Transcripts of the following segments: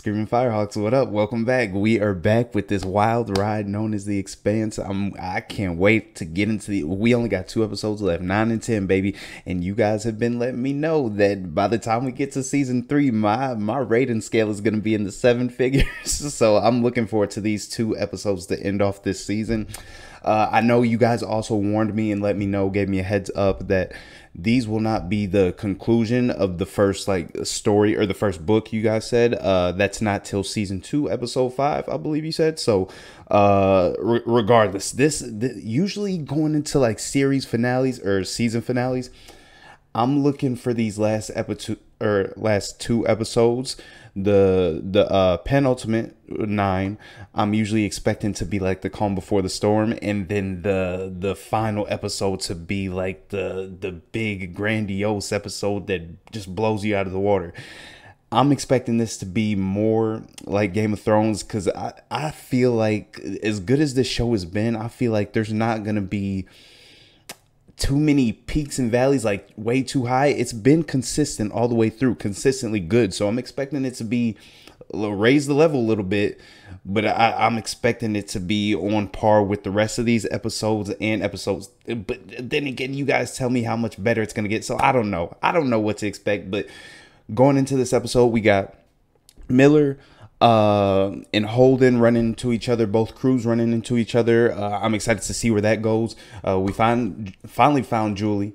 Screaming Firehawks, what up? Welcome back. We are back with this wild ride known as The Expanse. I can't wait to get into we only got 2 episodes left, 9 and 10, baby. And you guys have been letting me know that by the time we get to season 3, my rating scale is going to be in the 7 figures. So I'm looking forward to these 2 episodes to end off this season. I know you guys also warned me and let me know, gave me a heads up that these will not be the conclusion of the first story or the first book you guys said. That's not till season 2, episode 5, I believe you said. So regardless, this usually going into like series finales or season finales, I'm looking for these last 2 episodes. The penultimate 9, I'm usually expecting to be like the calm before the storm, and then the final episode to be like the big grandiose episode that just blows you out of the water. I'm expecting this to be more like Game of Thrones, because I feel like as good as this show has been, I feel like there's not gonna be too many peaks and valleys, like way too high. It's been consistent all the way through, consistently good. So I'm expecting it to be raise the level a little bit, but I'm expecting it to be on par with the rest of these episodes. But then again, you guys tell me how much better it's gonna get. So I don't know what to expect. But going into this episode, we got Miller and Holden running into each other, both crews running into each other. I'm excited to see where that goes. We finally found Julie.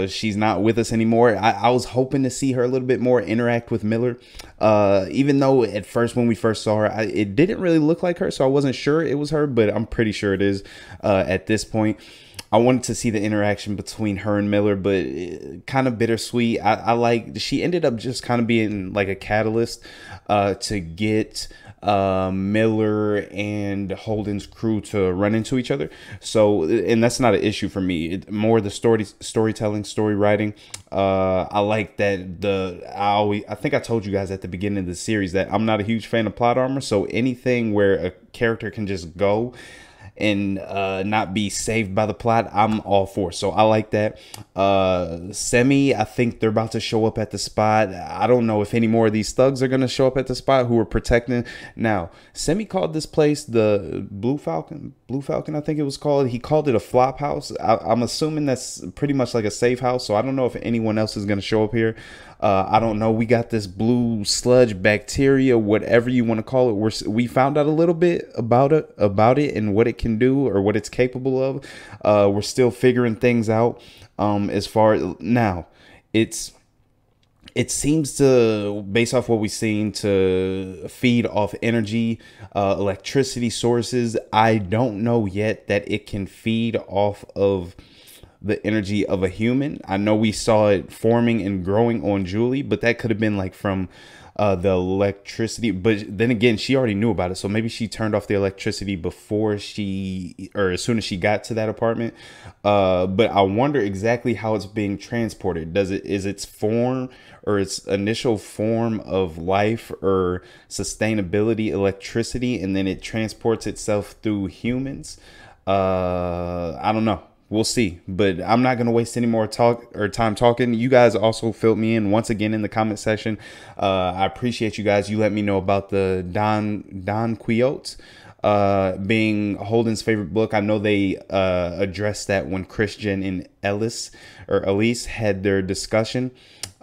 She's not with us anymore. I was hoping to see her a little bit more interact with Miller, even though at first when we first saw her, it didn't really look like her, so I wasn't sure it was her, but I'm pretty sure it is at this point. I wanted to see the interaction between her and Miller, but kind of bittersweet. I like she ended up just kind of being like a catalyst to get Miller and Holden's crew to run into each other. So, and that's not an issue for me. More the storytelling, story writing. I like that I think I told you guys at the beginning of the series that I'm not a huge fan of plot armor. So anything where a character can just go and not be saved by the plot, I'm all for. So I like that. Semi, I think they're about to show up at the spot. I don't know if any more of these thugs are going to show up at the spot who are protecting. Now, Semi called this place the Blue Falcon, I think it was called. He called it a flop house. I'm assuming that's pretty much like a safe house. So I don't know if anyone else is going to show up here. I don't know. We got this blue sludge bacteria, whatever you want to call it. We found out a little bit about it and what it can do or what it's capable of. We're still figuring things out. As far as now, it seems to, based off what we've seen, to feed off energy, electricity sources. I don't know yet that it can feed off of the energy of a human. I know we saw it forming and growing on Julie, but that could have been like from the electricity. But then again, she already knew about it, so maybe she turned off the electricity before as soon as she got to that apartment. But I wonder exactly how it's being transported. Is its form or its initial form of life or sustainability electricity, and then it transports itself through humans? I don't know. We'll see, but I'm not going to waste any more time talking. You guys also filled me in once again in the comment section. I appreciate you guys. You let me know about the Don Quixote being Holden's favorite book. I know they addressed that when Christian and Elise had their discussion.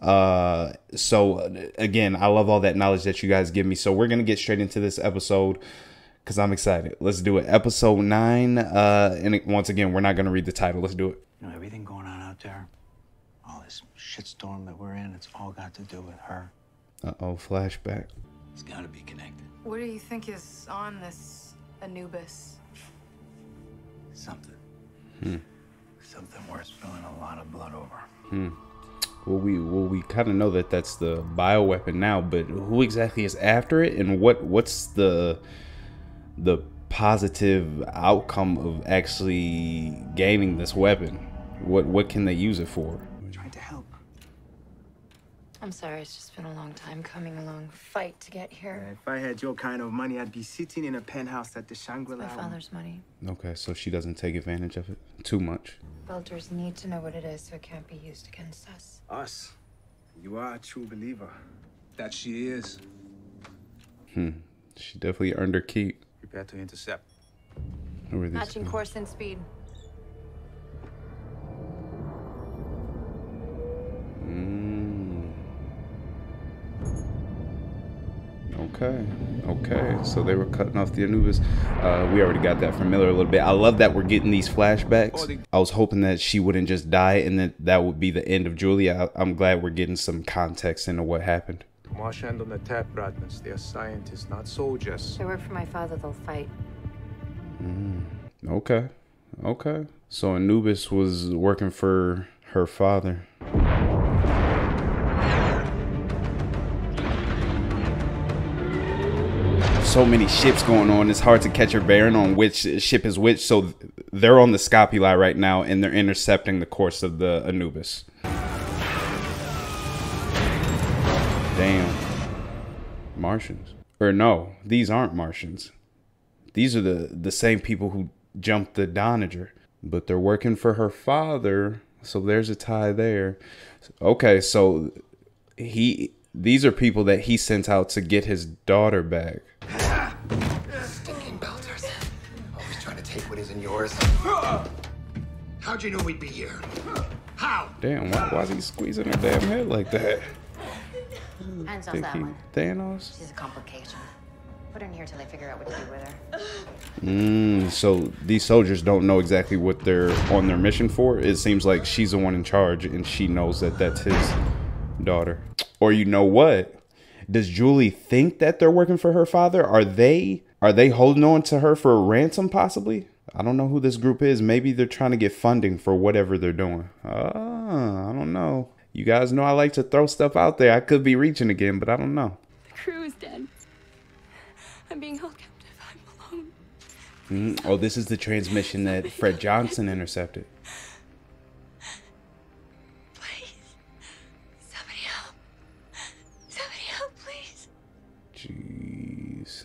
So again, I love all that knowledge that you guys give me. So we're going to get straight into this episode, because I'm excited. Let's do it. Episode 9. And once again, we're not going to read the title. Let's do it. You know, everything going on out there, all this shitstorm that we're in, it's all got to do with her. Uh-oh, flashback. It's got to be connected. What do you think is on this Anubis? Something. Something worth spilling a lot of blood over. Well, we kind of know that that's the bioweapon now, but who exactly is after it, and what's the positive outcome of actually gaining this weapon? What can they use it for? We're trying to help. I'm sorry, it's just been a long time coming, a long fight to get here. If I had your kind of money, I'd be sitting in a penthouse at the It's Shangri-La. my father's money. Okay, so she doesn't take advantage of it too much. Belters need to know what it is so it can't be used against us. Us? You are a true believer. That she is. She definitely earned her keep. Prepare to intercept. Who are these Matching guys? course and speed. Okay. So they were cutting off the Anubis. We already got that from Miller a little bit. I love that we're getting these flashbacks. I was hoping that she wouldn't just die and that would be the end of Julia. I'm glad we're getting some context into what happened. Marsh hand on the tap, Bradmans. They are scientists, not soldiers. They work for my father, they'll fight. Okay. So Anubis was working for her father. So many ships going on, it's hard to catch a bearing on which ship is which. So they're on the Scopuli right now and they're intercepting the course of the Anubis. Damn. Martians. Or no, these aren't Martians. These are the same people who jumped the Donager. But they're working for her father. So there's a tie there. Okay, so these are people that he sent out to get his daughter back. Stinking belters. Always trying to take what isn't yours. How'd you know we'd be here? How? Damn, why is he squeezing her damn head like that? Hands off Think that he one. Thanos? She's a complication. Put her in here till they figure out what to do with her. So these soldiers don't know exactly what they're on their mission for. It seems like she's the one in charge and she knows that that's his daughter. Or you know what? Does Julie think that they're working for her father? Are they holding on to her for a ransom possibly? I don't know who this group is. Maybe they're trying to get funding for whatever they're doing. I don't know. You guys know I like to throw stuff out there. I could be reaching again, but I don't know. The crew is dead. I'm being held captive. I'm alone. Oh, this is the transmission that Fred Johnson intercepted. Please. Somebody help. Somebody help, please. Jeez.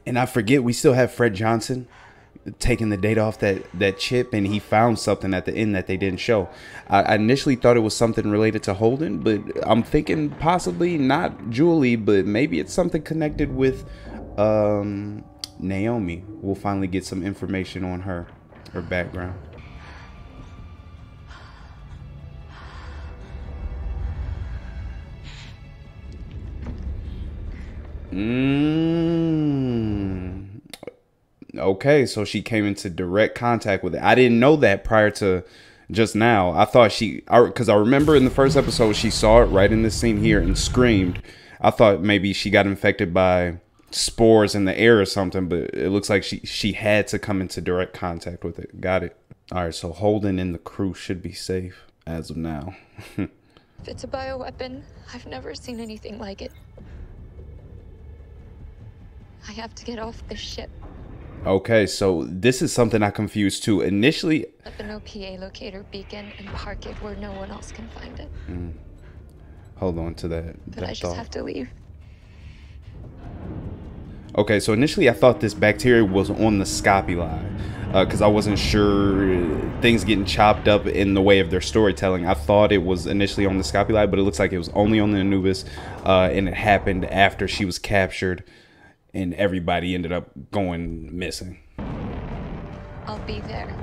And I forget, we still have Fred Johnson taking the data off that chip, and he found something at the end that they didn't show. I initially thought it was something related to Holden, but I'm thinking possibly not Julie, but maybe it's something connected with Naomi. We'll finally get some information on her background. Okay, so she came into direct contact with it. I didn't know that prior to just now. I thought because I remember in the first episode she saw it right in this scene here and screamed. I thought maybe she got infected by spores in the air or something, but it looks like she had to come into direct contact with it. Got it. All right, so Holden and the crew should be safe as of now. If it's a bioweapon, I've never seen anything like it. I have to get off this ship. Okay, so this is something I confused too. Initially, Let the no PA locator beacon and park it where no one else can find it. hold on to that. But I just have to leave. Okay, so initially I thought this bacteria was on the Scopuli because I wasn't sure things getting chopped up in the way of their storytelling. I thought it was initially on the Scopuli, but it looks like it was only on the Anubis, and it happened after she was captured and everybody ended up going missing. I'll be there,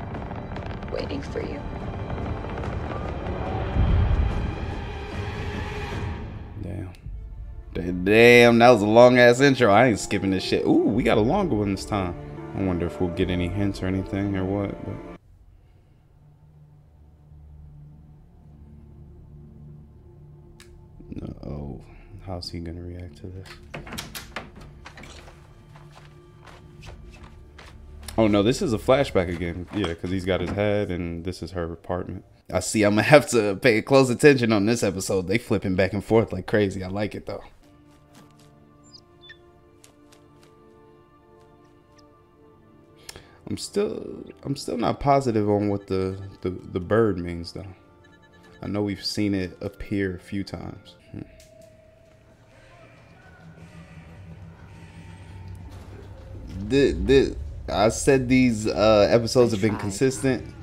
waiting for you. Damn, that was a long ass intro. I ain't skipping this shit. Ooh, we got a longer one this time. I wonder if we'll get any hints or anything or what. But... oh, how's he gonna react to this? Oh no, this is a flashback again. Yeah, because he's got his head and this is her apartment. I see I'm gonna have to pay close attention on this episode. They flipping back and forth like crazy. I like it though. I'm still not positive on what the bird means though. I know we've seen it appear a few times. I said these episodes have been consistent.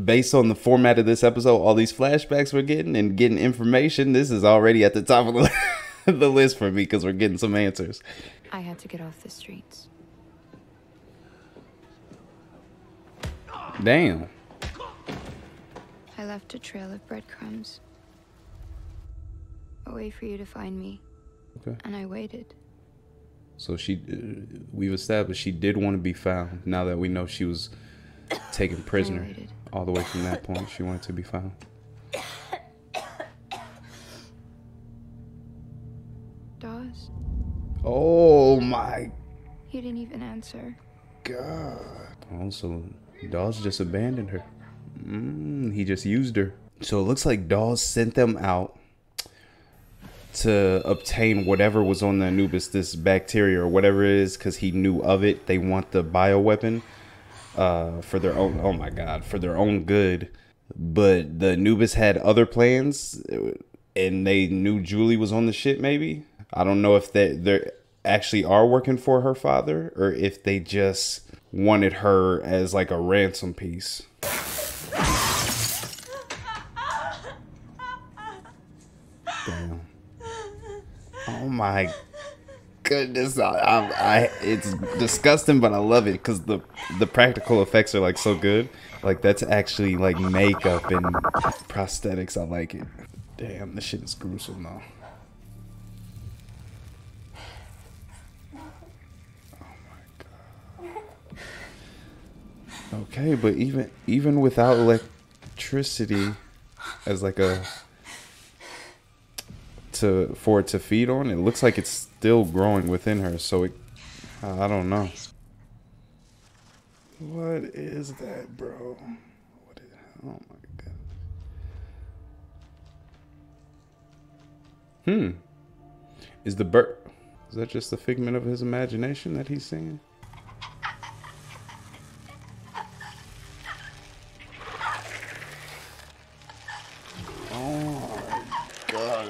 Based on the format of this episode, all these flashbacks we're getting and getting information, this is already at the top of the list for me because we're getting some answers. I had to get off the streets. Damn. I left a trail of breadcrumbs. A way for you to find me. Okay. And I waited. So we've established she did want to be found. Now that we know she was taken prisoner, all the way from that point, she wanted to be found. Dawes? Oh my He didn't even answer. God. Oh, so Dawes just abandoned her. He just used her. So it looks like Dawes sent them out to obtain whatever was on the Anubis, this bacteria or whatever it is, because he knew of it. They want the bioweapon for their own, oh my God, for their own good. But the Anubis had other plans, and they knew Julie was on the ship, maybe. I don't know if they actually are working for her father, or if they just wanted her as like a ransom piece. Damn. Oh my goodness. It's disgusting, but I love it because the practical effects are like so good. Like that's actually like makeup and prosthetics. I like it. Damn, this shit is gruesome though. Okay, but even without electricity as like for it to feed on, it looks like it's still growing within her. So I don't know. What is that, bro? Oh my God. Is the bird? Is that just a figment of his imagination that he's seeing?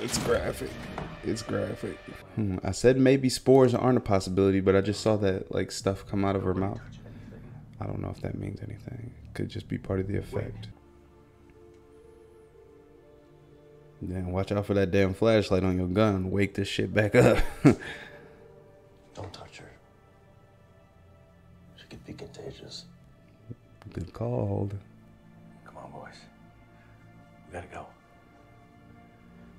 It's graphic. It's graphic. I said maybe spores aren't a possibility, but I just saw that like stuff come out of her mouth. I don't know if that means anything. It could just be part of the effect. Damn, watch out for that damn flashlight on your gun. Wake this shit back up. Don't touch her. She could be contagious. Good call. Come on, boys. We gotta go.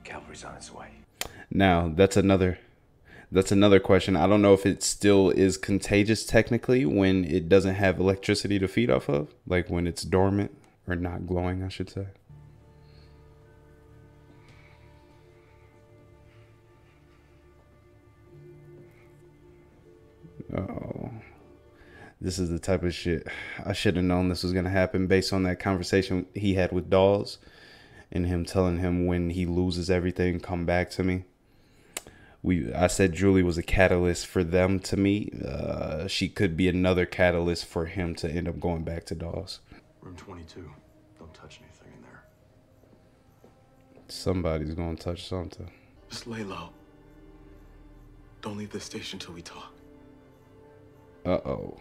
Cavalry's on its way. Now, that's another question. I don't know if it still is contagious technically when it doesn't have electricity to feed off of, like when it's dormant or not glowing, I should say. Oh, this is the type of shit I should have known this was going to happen based on that conversation he had with Dawes and him telling him when he loses everything, come back to me. I said Julie was a catalyst for them to meet. She could be another catalyst for him to end up going back to Dawes. Room 22. Don't touch anything in there. Somebody's going to touch something. Just lay low. Don't leave the station till we talk. Uh-oh.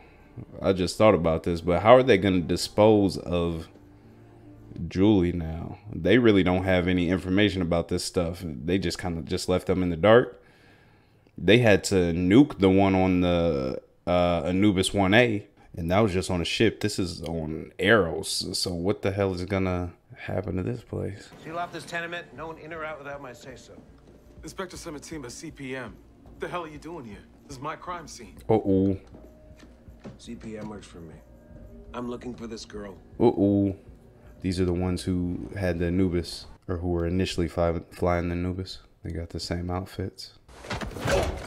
I just thought about this, but how are they going to dispose of Julie now? They really don't have any information about this stuff. They just kind of just left them in the dark. They had to nuke the one on the Anubis 1A, and that was just on a ship. This is on arrows. So what the hell is going to happen to this place? Seal off this tenement. No one in or out without my say-so. Inspector Sematima, CPM. What the hell are you doing here? This is my crime scene. Uh-oh. CPM works for me. I'm looking for this girl. Uh-oh. These are the ones who had the Anubis, or who were initially flying the Anubis. They got the same outfits.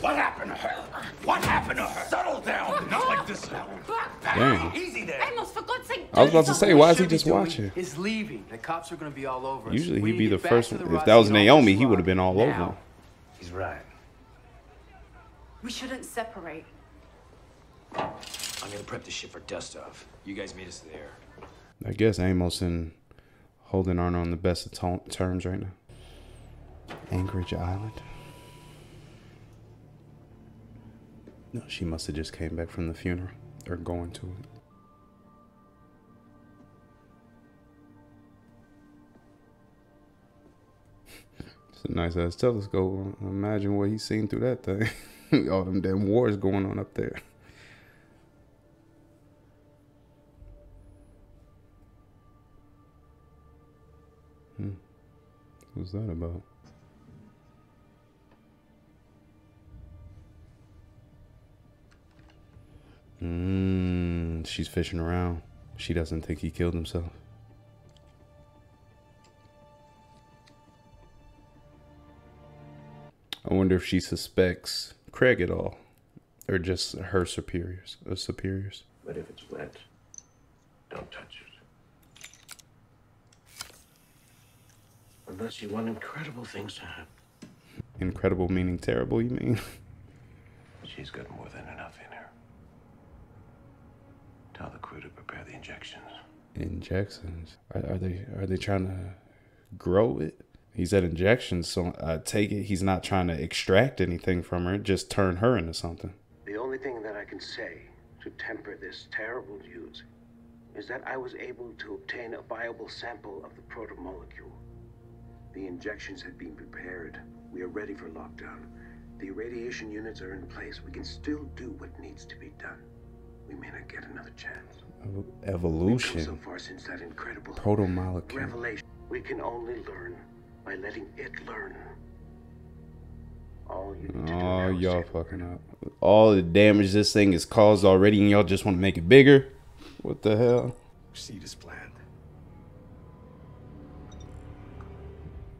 What happened to her? What happened to her? Settle down. Not like this. Dang. Easy there. Amos, for God's sake, I was about to say, why is he just watching? Is leaving. The cops are gonna be all over us. Usually We he'd need be to the get first back to one. the If that was Rossi Naomi, office he would have been all over now. him. He's right. we shouldn't separate. I'm gonna prep this shit for dust-off. You guys meet us there. I guess Amos and Holden aren't on the best of terms right now. Anchorage Island. No, she must have just came back from the funeral, or going to it. It's a nice ass telescope. Imagine what he's seen through that thing. All them damn wars going on up there. What's that about? She's fishing around. She doesn't think he killed himself. I wonder if she suspects Craig at all, or just her superiors. But if it's wet, don't touch it. Unless you want incredible things to happen. Incredible meaning terrible, you mean? She's got more than enough in her. Tell the crew to prepare the injections. Injections? Are they trying to grow it? He said injections, so I take it he's not trying to extract anything from her, just turn her into something. The only thing that I can say to temper this terrible news is that I was able to obtain a viable sample of the protomolecule. The injections had been prepared. We are ready for lockdown. The irradiation units are in place. We can still do what needs to be done. We may not get another chance. Evolution. We've come so far since that incredible protomolecule revelation. We can only learn by letting it learn. All you need to do now is y'all fucking up. All the damage this thing has caused already, and y'all just want to make it bigger? What the hell? Proceed as planned.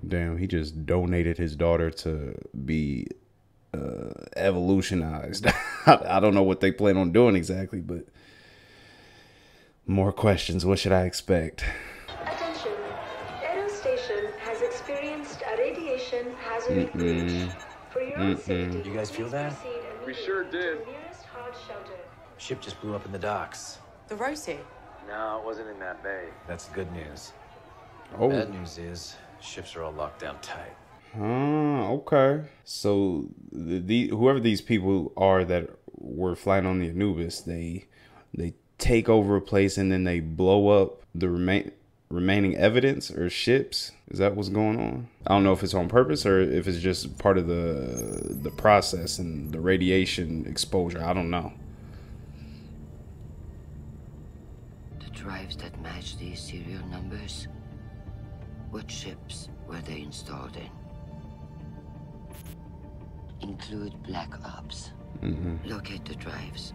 Damn, he just donated his daughter to be evolutionized. I don't know what they plan on doing exactly, but more questions. What should I expect? Attention. Aero Station has experienced a radiation hazard breach. For your own safety, You guys feel that? we sure did. Nearest hard shelter. Ship just blew up in the docks. The Rosie. No, it wasn't in that bay. That's the good news. Oh. Bad news is, ships are all locked down tight. Okay. So whoever these people are that were flying on the Anubis, they take over a place and then they blow up the remaining evidence or ships. Is that what's going on? I don't know if it's on purpose or if it's just part of the process and the radiation exposure. I don't know. The drives that match these serial numbers. What ships were they installed in? Include Black Ops. Locate the drives.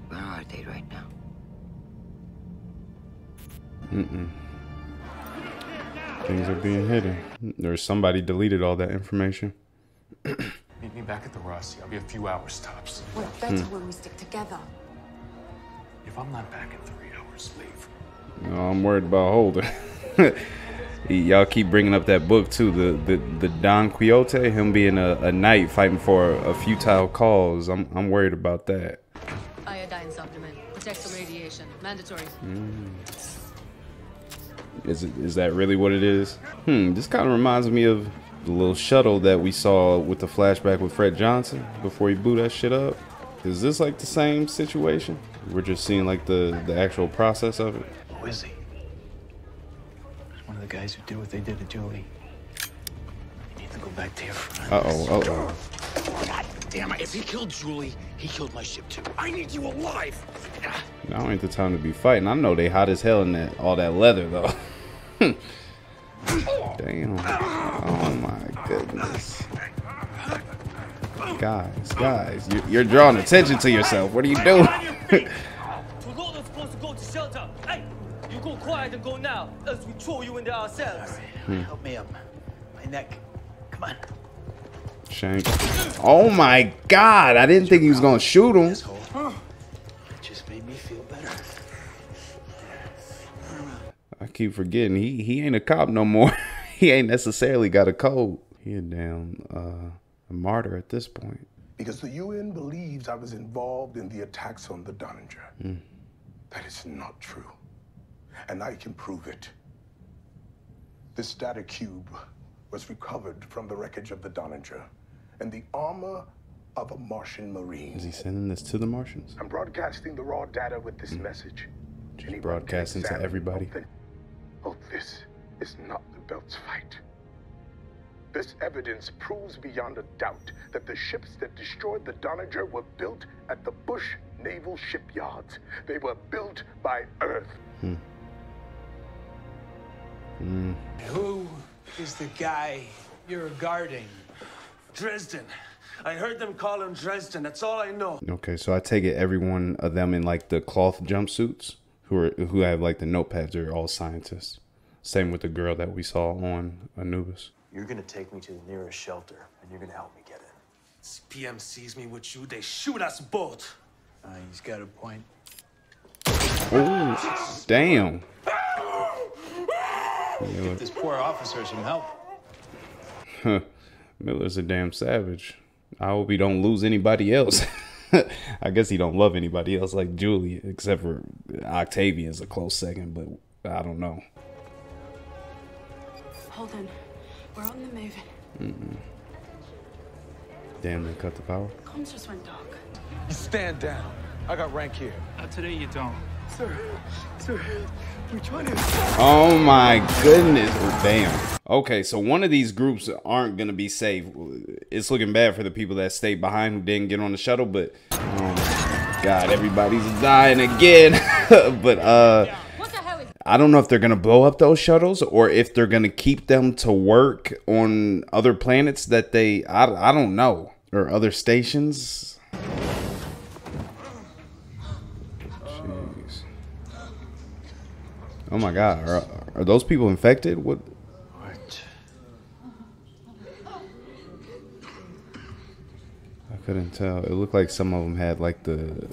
Where are they right now? Things are being hidden. There's somebody deleted all that information. Meet me back at the Rossi. I'll be a few hours tops. We're better when we stick together. If I'm not back in 3 hours, leave. No, I'm worried about Holden. Y'all keep bringing up that book too, the Don Quixote, him being a knight fighting for a futile cause. I'm worried about that. Iodine supplement. Protects from radiation. Mandatory. Is that really what it is? This kind of reminds me of the little shuttle that we saw with the flashback with Fred Johnson before he blew that shit up. Is this like the same situation? We're just seeing like the actual process of it. Who is he? One of the guys who did what they did to Julie. You need to go back to your friends. Uh-oh. God damn it. If he killed Julie, he killed my ship too. I need you alive. Now ain't the time to be fighting. I know they hot as hell in all that leather though. Damn. Oh my goodness. Guys, you're drawing attention to yourself. What are you doing? We're supposed to go to shelter. Hey, you go quiet and go now, else we throw you in there ourselves. Help me up. My neck. Come on. Shank. Oh my God! I didn't think he was gonna shoot him. It just made me feel better. I keep forgetting he ain't a cop no more. He ain't necessarily got a code. He a damn a martyr at this point. Because the UN believes I was involved in the attacks on the Donninger. That is not true. And I can prove it. This data cube was recovered from the wreckage of the Donninger and the armor of a Martian Marine. Is he sending this to the Martians? I'm broadcasting the raw data with this message. Just broadcasting to everybody. Oh, this is not the Belt's fight. This evidence proves beyond a doubt that the ships that destroyed the Doniger were built at the Bush Naval Shipyards. They were built by Earth. Who is the guy you're guarding? Dresden. I heard them call him Dresden. That's all I know. Okay, so I take it every one of them in like the cloth jumpsuits who have like the notepads are all scientists. Same with the girl that we saw on Anubis. You're gonna take me to the nearest shelter, and you're gonna help me get in. CPM sees me with you, they shoot us both. He's got a point. Oh, damn. Give this poor officer some help. Miller's a damn savage. I hope he don't lose anybody else. I guess he don't love anybody else like Julie, except for Octavian's a close second, but I don't know. Hold on. We're on the move. Damn, they cut the power. Comms just went dark. You stand down. I got rank here. Not today, you don't. Sir, we're trying to... Oh my goodness. Oh, damn. Okay, so one of these groups aren't going to be safe. It's looking bad for the people that stayed behind who didn't get on the shuttle, but oh my God, everybody's dying again. But I don't know if they're going to blow up those shuttles or if they're going to keep them to work on other planets that they, I don't know, or other stations. Jeez. Oh my God, are those people infected? What? I couldn't tell. It looked like some of them had like the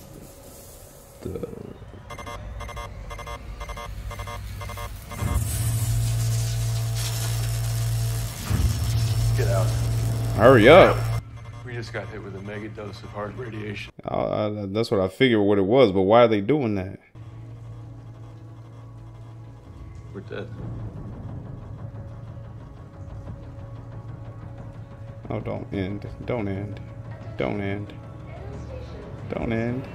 Get out. Hurry up. We just got hit with a mega dose of hard radiation. That's what I figured what it was, but why are they doing that? We're dead. Oh, don't end. Don't end. Don't end. Don't end.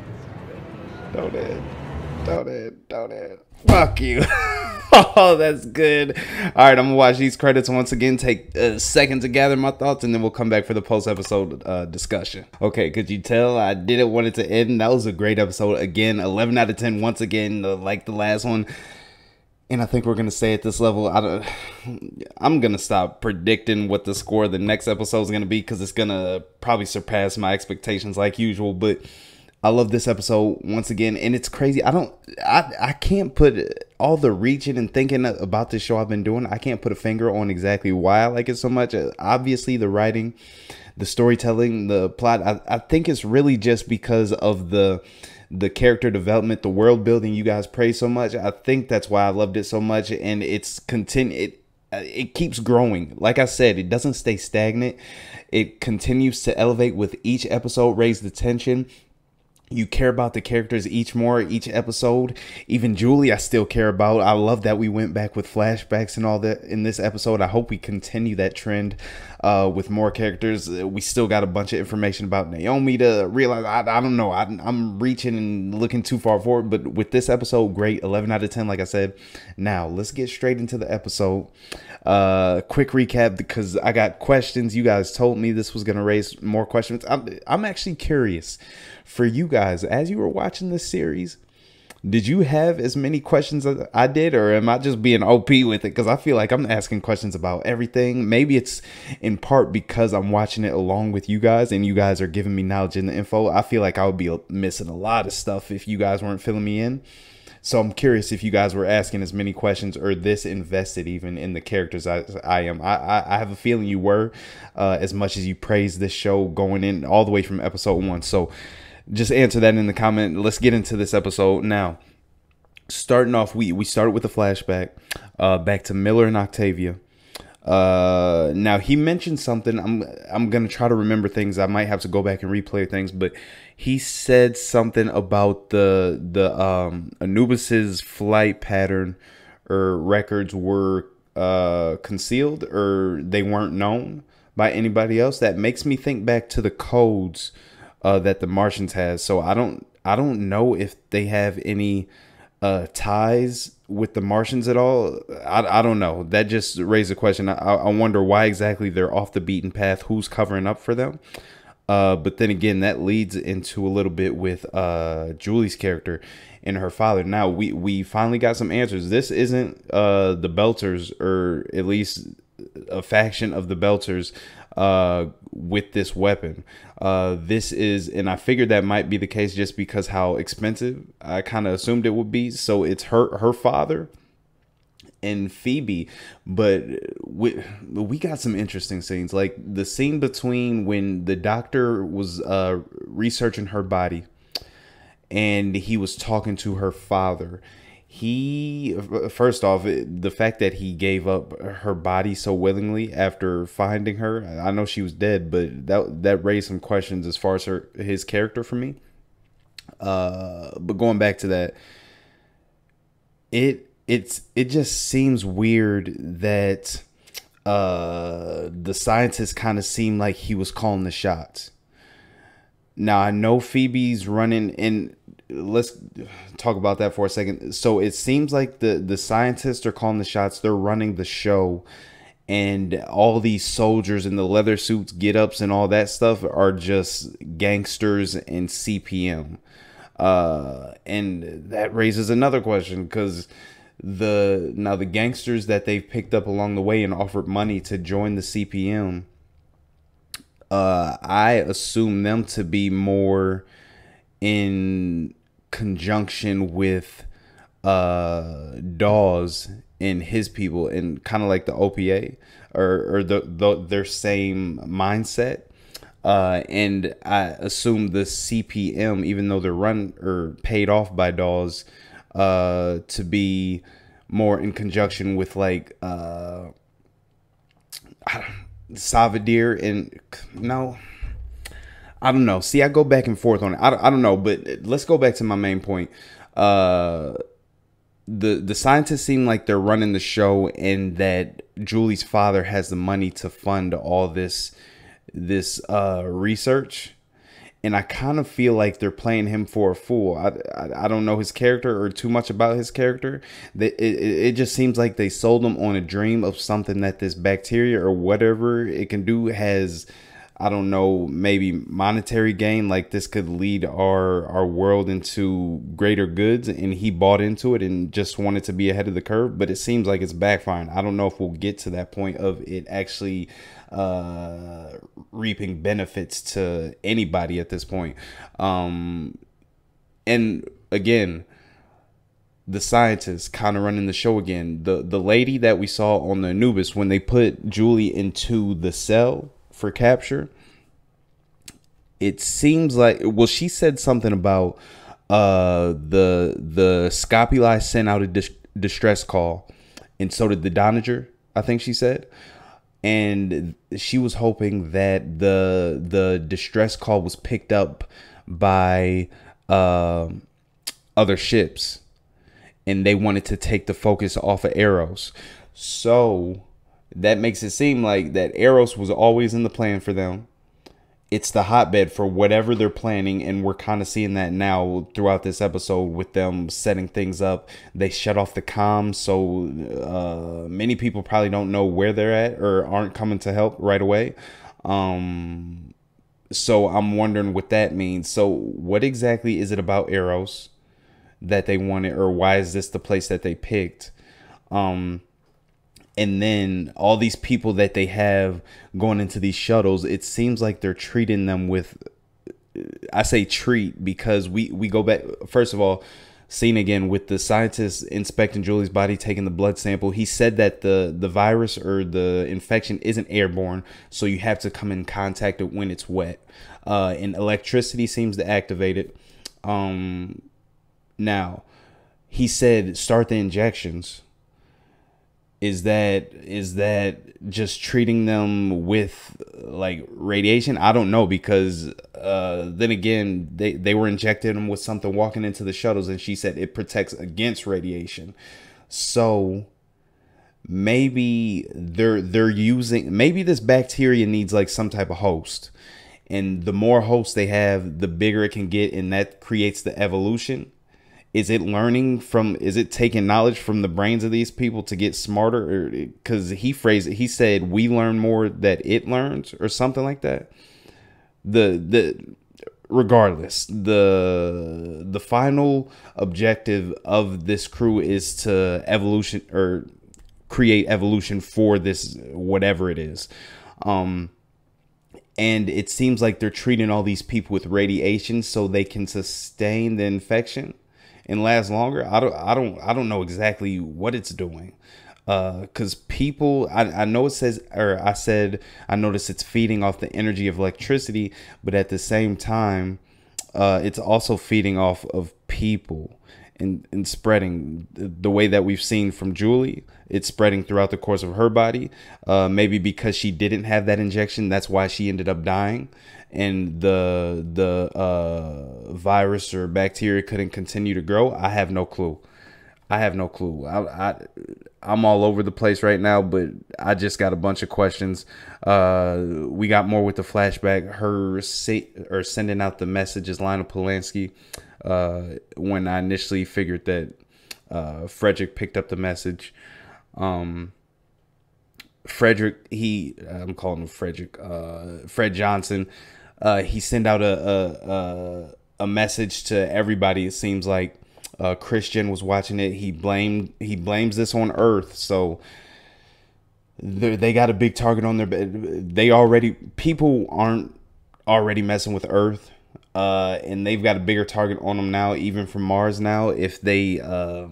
Don't end. Don't end. Don't end. Fuck you. Oh, that's good. All right, I'm gonna watch these credits once again, take a second to gather my thoughts, and then we'll come back for the post-episode discussion. Okay, could you tell I didn't want it to end? That was a great episode. Again, 11 out of 10 once again, like the last one. And I think we're going to stay at this level. I'm going to stop predicting what the score of the next episode is going to be, because it's going to probably surpass my expectations like usual. But I love this episode once again. And it's crazy. I can't put all the reaching and thinking about this show I've been doing. I can't put a finger on exactly why I like it so much. Obviously, the writing, the storytelling, the plot. I think it's really just because of the character development, the world building you guys praise so much. I think that's why I loved it so much, and it keeps growing. Like I said, it doesn't stay stagnant. It continues to elevate with each episode, raise the tension. You care about the characters each episode. Even Julie, I still care about. I love that we went back with flashbacks and all that in this episode. I hope we continue that trend with more characters. We still got a bunch of information about Naomi to realize. I don't know. I'm reaching and looking too far forward. But with this episode, great. 11 out of 10, like I said. Now, let's get straight into the episode. Quick recap, because I got questions. You guys told me this was going to raise more questions. I'm actually curious. For you guys, as you were watching this series, did you have as many questions as I did, or am I just being OP with it? Because I feel like I'm asking questions about everything. Maybe it's in part because I'm watching it along with you guys, and you guys are giving me knowledge and the info. I feel like I would be missing a lot of stuff if you guys weren't filling me in. So I'm curious if you guys were asking as many questions or this invested even in the characters I am. I have a feeling you were, as much as you praised this show going in all the way from episode 1. So just answer that in the comment. Let's get into this episode now. Starting off, we started with a flashback back to Miller and Octavia. Now he mentioned something. I'm gonna try to remember things. I might have to go back and replay things, but he said something about the Anubis's flight pattern or records were concealed, or they weren't known by anybody else. That makes me think back to the codes that the Martians has. So I don't know if they have any ties with the Martians at all. I don't know. That just raised a question. I wonder why exactly they're off the beaten path. Who's covering up for them? But then again, that leads into a little bit with Julie's character and her father. Now we finally got some answers. This isn't the Belters, or at least a faction of the Belters with this weapon. This is, and I figured that might be the case just because how expensive I kind of assumed it would be. So it's her father and Phoebe, but we got some interesting scenes, like the scene between when the doctor was researching her body and he was talking to her father. He, first off, the fact that he gave up her body so willingly after finding her, I know she was dead, but that raised some questions as far as his character for me. But going back to that, it just seems weird that the scientist kind of seemed like he was calling the shots. Now I know Phoebe's running, and let's talk about that for a second. So it seems like the scientists are calling the shots. They're running the show, and all these soldiers in the leather suits, get-ups, and all that stuff are just gangsters and CPM. And that raises another question, because the gangsters that they've picked up along the way and offered money to join the CPM, I assume them to be more in conjunction with Dawes and his people, and kind of like the OPA, or their same mindset. And I assume the CPM, even though they're run or paid off by Dawes, to be more in conjunction with like Salvador, and no, I don't know. See, I go back and forth on it. I don't know, but let's go back to my main point. The scientists seem like they're running the show, and that Julie's father has the money to fund all this research. And I kind of feel like they're playing him for a fool. I don't know his character or too much about his character. It just seems like they sold him on a dream of something that this bacteria or whatever it can do has, I don't know, maybe monetary gain. Like this could lead our world into greater goods, and he bought into it and just wanted to be ahead of the curve. But it seems like it's backfiring. I don't know if we'll get to that point of it actually reaping benefits to anybody at this point. And again, the scientists kind of running the show again. The lady that we saw on the Anubis, when they put Julie into the cell for capture, it seems like, well, she said something about the Scopuli sent out a distress call, and so did the Doniger, I think she said. And she was hoping that the distress call was picked up by other ships, and they wanted to take the focus off of Eros. So that makes it seem like that Eros was always in the plan for them. It's the hotbed for whatever they're planning, and we're kind of seeing that now throughout this episode with them setting things up. They shut off the comms, so many people probably don't know where they're at or aren't coming to help right away. So I'm wondering what that means. So what exactly is it about Eros that they wanted, or why is this the place that they picked? And then all these people that they have going into these shuttles, it seems like they're treating them with, I say treat because we go back, first of all, scene again with the scientists inspecting Julie's body, taking the blood sample. He said that the virus or the infection isn't airborne, so you have to come in contact with it when it's wet. And electricity seems to activate it. Now, he said start the injections. Is that just treating them with like radiation? I don't know, because then again, they were injecting them with something walking into the shuttles, and she said it protects against radiation. So maybe they're using, maybe this bacteria needs like some type of host, and the more hosts they have, the bigger it can get, and that creates the evolution. is it learning from, is it taking knowledge from the brains of these people to get smarter? Or because he phrased it, he said we learn more that it learns, or something like that. Regardless, the final objective of this crew is to evolution, or create evolution for this, whatever it is. And it seems like they're treating all these people with radiation so they can sustain the infection and last longer. I don't know exactly what it's doing. Because people, I know it says, or I noticed it's feeding off the energy of electricity, but at the same time, it's also feeding off of people and spreading the way that we've seen from Julie. It's spreading throughout the course of her body. Maybe because she didn't have that injection, that's why she ended up dying. And the virus or bacteria couldn't continue to grow. I have no clue. I'm all over the place right now, but I just got a bunch of questions. We got more with the flashback. Her sending out the messages, Lionel Polanski. When I initially figured that Frederick picked up the message. Frederick, I'm calling him Frederick. Fred Johnson. He sent out a message to everybody. It seems like. Christian was watching it. He blames this on Earth. So they got a big target on their bed. People aren't already messing with Earth. And they've got a bigger target on them now, even from Mars now. If they, I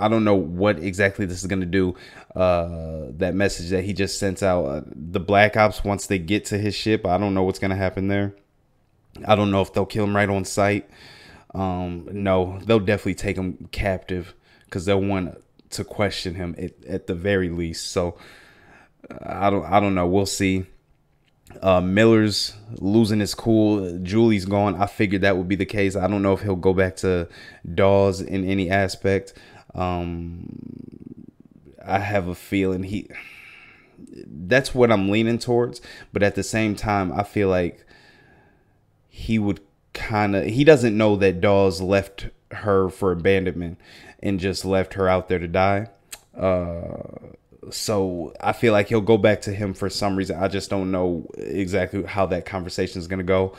don't know what exactly this is going to do. That message that he just sent out, the Black Ops, once they get to his ship, I don't know what's going to happen there. I don't know if they'll kill him right on sight. No, they'll definitely take him captive because they'll want to question him at the very least. So I don't know. We'll see. Miller's losing his cool. Julie's gone. I figured that would be the case. I don't know if he'll go back to Dawes in any aspect. I have a feeling that's what I'm leaning towards. But at the same time, I feel like he doesn't know that Dawes left her for abandonment and just left her out there to die. So I feel like he'll go back to him for some reason. I just don't know exactly how that conversation is going to go.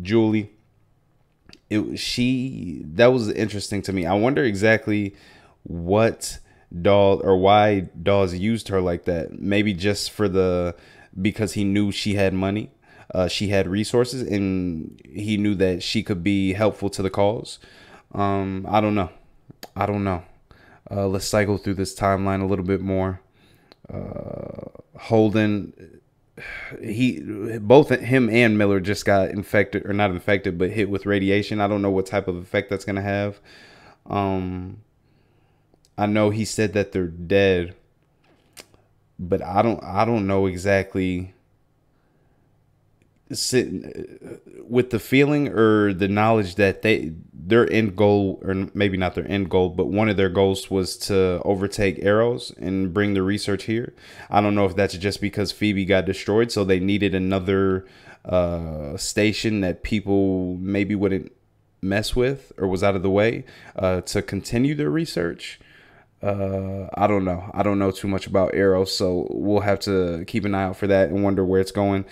Julie, that was interesting to me. I wonder exactly what Dawes, or why Dawes used her like that. Maybe just because he knew she had money. She had resources, and he knew that she could be helpful to the cause. I don't know. Let's cycle through this timeline a little bit more. Holden, both him and Miller just got infected, or not infected, but hit with radiation. I don't know what type of effect that's gonna have. I know he said that they're dead, but I don't know exactly. With the feeling or the knowledge that their end goal, or maybe not their end goal, but one of their goals was to overtake Arrows and bring the research here. I don't know if that's just because Phoebe got destroyed, so they needed another station that people maybe wouldn't mess with or was out of the way to continue their research. I don't know. I don't know too much about Arrows, so we'll have to keep an eye out for that and wonder where it's going.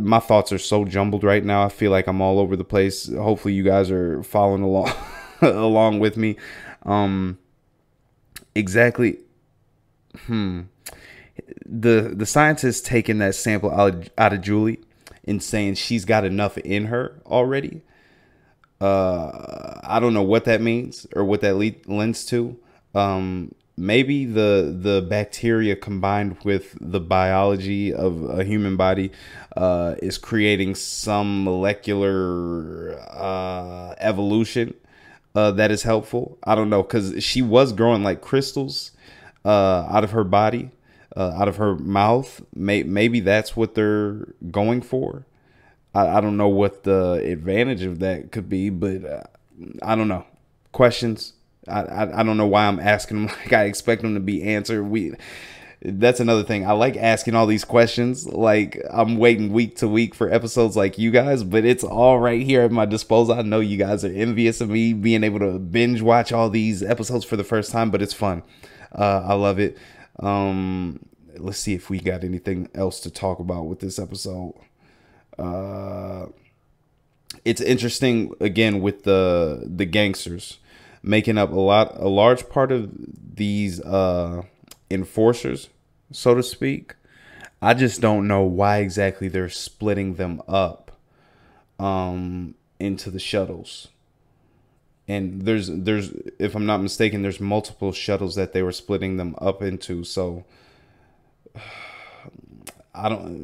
My thoughts are so jumbled right now. I feel like I'm all over the place. Hopefully you guys are following along along with me. Exactly. The scientist taking that sample out of Julie and saying she's got enough in her already. I don't know what that means or what that lends to. Maybe the bacteria combined with the biology of a human body is creating some molecular evolution that is helpful. I don't know, because she was growing like crystals out of her body, out of her mouth. Maybe that's what they're going for. I don't know what the advantage of that could be, but I don't know. Questions? I don't know why I'm asking them like I expect them to be answered. that's another thing. I like asking all these questions. Like, I'm waiting week to week for episodes like you guys, but it's all right here at my disposal. I know you guys are envious of me being able to binge watch all these episodes for the first time, but it's fun. I love it. Let's see if we got anything else to talk about with this episode. It's interesting again with the gangsters making up a large part of these enforcers, so to speak. I just don't know why exactly they're splitting them up into the shuttles. And there's if I'm not mistaken, there's multiple shuttles that they were splitting them up into. So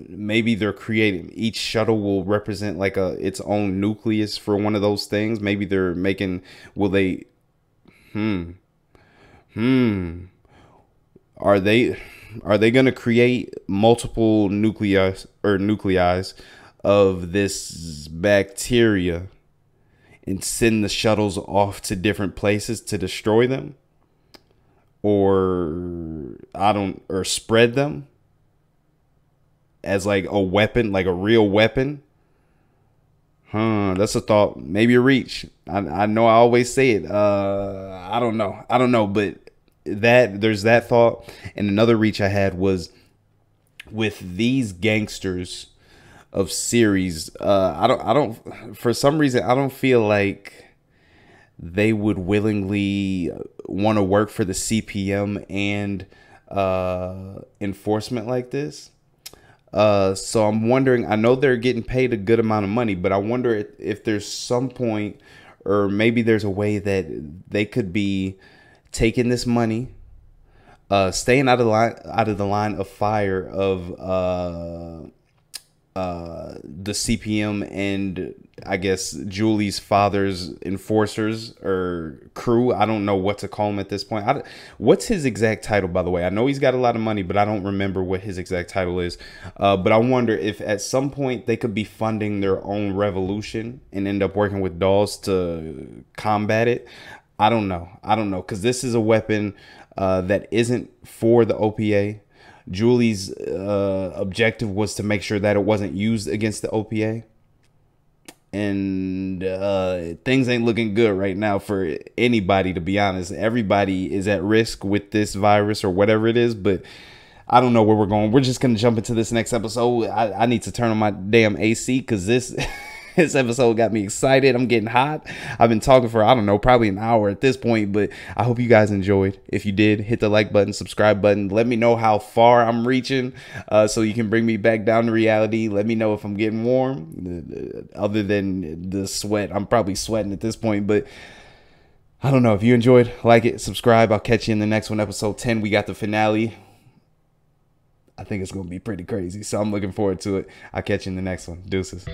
maybe they're creating, each shuttle will represent like its own nucleus for one of those things. Maybe they're making, are they going to create multiple nuclei of this bacteria and send the shuttles off to different places to destroy them, or spread them as like a weapon, like a real weapon? That's a thought, maybe a reach. I know I always say it. I don't know, but there's that thought. And another reach I had was with these gangsters of series. I don't for some reason I don't feel like they would willingly want to work for the CPM and enforcement like this. So I'm wondering, I know they're getting paid a good amount of money, but I wonder if there's some point, or maybe there's a way that they could be taking this money, staying out of the line of fire of the CPM and I guess Julie's father's enforcers or crew. I don't know what to call him at this point. What's his exact title, by the way? I know he's got a lot of money, but I don't remember what his exact title is. But I wonder if at some point they could be funding their own revolution and end up working with dolls to combat it. I don't know. Because this is a weapon that isn't for the OPA. Julie's objective was to make sure that it wasn't used against the OPA. And things ain't looking good right now for anybody, to be honest. Everybody is at risk with this virus or whatever it is, but I don't know where we're going. We're just going to jump into this next episode. I need to turn on my damn AC because this episode got me excited. I'm getting hot. I've been talking for, I don't know, probably an hour at this point, but I hope you guys enjoyed. If you did, hit the like button, subscribe button. Let me know how far I'm reaching so you can bring me back down to reality. Let me know if I'm getting warm. Other than the sweat, I'm probably sweating at this point, but I don't know. If you enjoyed, like it, subscribe. I'll catch you in the next one. Episode 10, we got the finale. I think it's going to be pretty crazy, so I'm looking forward to it. I'll catch you in the next one. Deuces.